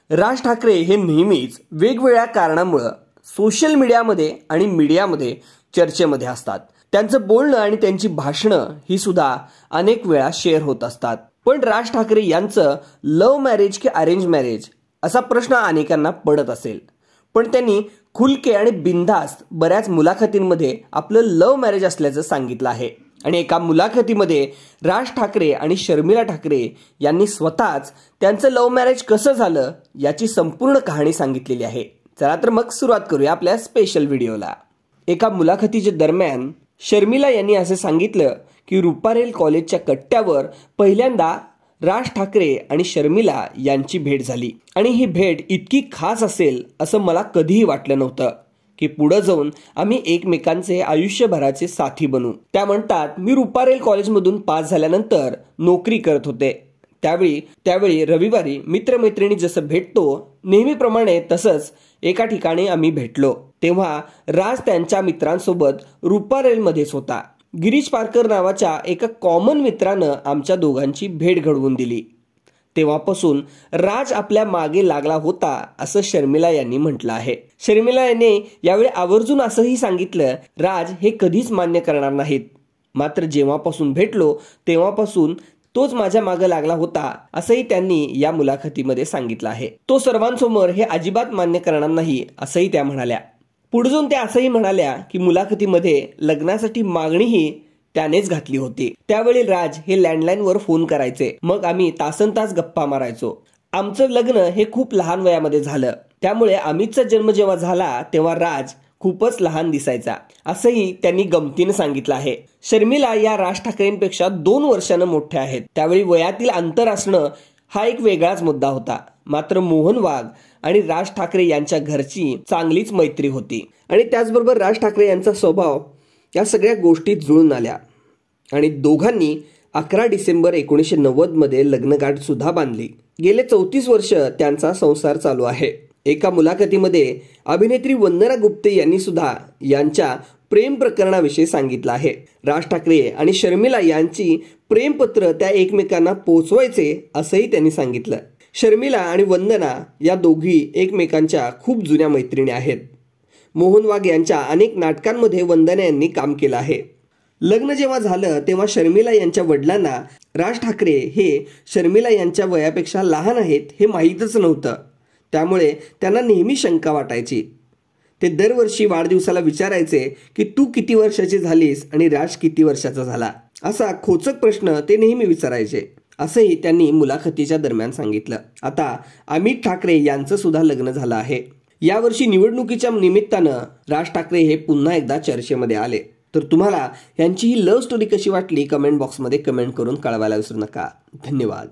राज ठाकरे हे नेहमीच वेगवेगळ्या कारणामुळे सोशल मीडियामध्ये आणि मीडियामध्ये चर्चेमध्ये असतात। त्यांचं बोलणं आणि त्यांची भाषणं ही सुद्धा अनेक वेळा शेअर होत असतात। पण राज ठाकरे यांचं लव्ह मॅरेज की अरेंज मॅरेज असा प्रश्न अनेकांना पडत असेल, पण त्यांनी खुलके आणि बिनधास्त बऱ्याच मुलाखतींमध्ये आपलं लव्ह मॅरेज असल्याचं सांगितलं आहे। आणि एका मुलाखतीमध्ये राज ठाकरे आणि शर्मिला ठाकरे यांनी स्वतःच त्यांचं लव्ह मॅरेज कसं झालं याची संपूर्ण कहाणी सांगितलेली आहे। चला तर मग सुरुवात करूया आपल्या स्पेशल व्हिडिओला। एका मुलाखतीच्या दरम्यान शर्मिला यांनी असे सांगितलं की रुपारेल कॉलेजच्या कट्ट्यावर पहिल्यांदा राज ठाकरे आणि शर्मिला यांची भेट झाली आणि ही भेट इतकी खास असेल असं मला कधीही वाटलं नव्हतं की पुढे जाऊन आम्ही एकमेकांचे आयुष्यभराचे साथी बनू। त्या म्हणतात, मी रुपारेल कॉलेजमधून पास झाल्यानंतर नोकरी करत होते। त्यावेळी रविवारी मित्रमैत्रिणी जसं भेटतो नेहमीप्रमाणे तसंच एका ठिकाणी आम्ही भेटलो। तेव्हा राज त्यांच्या मित्रांसोबत रुपारेलमध्येच होता। गिरीश पारकर नावाच्या एका कॉमन मित्रानं आमच्या दोघांची भेट घडवून दिली। तेव्हापासून राज आपल्या मागे लागला होता असं शर्मिला यांनी म्हटलं आहे। शर्मिला यांनी यावेळी आवर्जून असंही सांगितलं, राज हे कधीच मान्य करणार नाहीत, मात्र जेव्हापासून भेटलो तेव्हापासून तोच माझ्या मागे लागला होता असंही त्यांनी या मुलाखतीमध्ये सांगितलं आहे। तो सर्वांसमोर हे अजिबात मान्य करणार नाही असंही त्या म्हणाल्या। पुढे जाऊन त्या असंही म्हणाल्या की मुलाखतीमध्ये लग्नासाठी मागणीही त्यानेच घातली होती। त्यावेळी राज हे लँडलाईनवर फोन करायचे, मग आम्ही तासनतास गप्पा मारायचो। आमचं लग्न हे खूप लहान वयामध्ये झालं, त्यामुळे अमितचा जन्म जेव्हा झाला तेव्हा राज खूपच लहान दिसायचा असंही त्यांनी गमतीने सांगितलं आहे। शर्मिला या राज ठाकरेंपेक्षा 2 वर्षांनी मोठ्या आहेत। त्यावेळी वयातील अंतर असणं हा एक वेगळाच मुद्दा होता, मात्र मोहन वाघ आणि राज ठाकरे यांच्या घरची चांगलीच मैत्री होती आणि त्याचबरोबर राज ठाकरे यांचा स्वभाव या सगळ्या गोष्टी जुळून आल्या आणि दोघांनी 11 डिसेंबर 1990 मध्ये लग्नगाठ सुद्धा बांधली। गेले 34 वर्ष त्यांचा संसार चालू आहे। एका मुलाखतीमध्ये अभिनेत्री वंदना गुप्ते यांनी सुद्धा यांच्या प्रेम प्रकरणाविषयी सांगितलं आहे। राज ठाकरे आणि शर्मिला यांची प्रेमपत्र त्या एकमेकांना पोहोचवायचे असंही त्यांनी सांगितलं। शर्मिला आणि वंदना या दोघी एकमेकांच्या खूप जुन्या मैत्रिणी आहेत। मोहन वाघ यांच्या अनेक नाटकांमध्ये वंदना यांनी काम केलं आहे। लग्न जेव्हा झालं तेव्हा शर्मिला यांच्या वडिलांना राज ठाकरे हे शर्मिला यांच्या वयापेक्षा लहान आहेत हे माहीतच नव्हतं, त्यामुळे त्यांना नेहमी शंका वाटायची। ते दरवर्षी वाढदिवसाला विचारायचे की तू किती वर्षाची झालीस आणि राज किती वर्षाचा झाला, असा खोचक प्रश्न ते नेहमी विचारायचे असंही त्यांनी मुलाखतीच्या दरम्यान सांगितलं। आता अमित ठाकरे यांचं सुद्धा लग्न झालं आहे। यावर्षी निवडणुकीच्या निमित्तानं राज ठाकरे हे पुन्हा एकदा चर्चेमध्ये आले। तर तुम्हाला यांची ही लव्ह स्टोरी कशी वाटली कमेंट बॉक्समध्ये कमेंट करून कळवायला विसरू नका। धन्यवाद।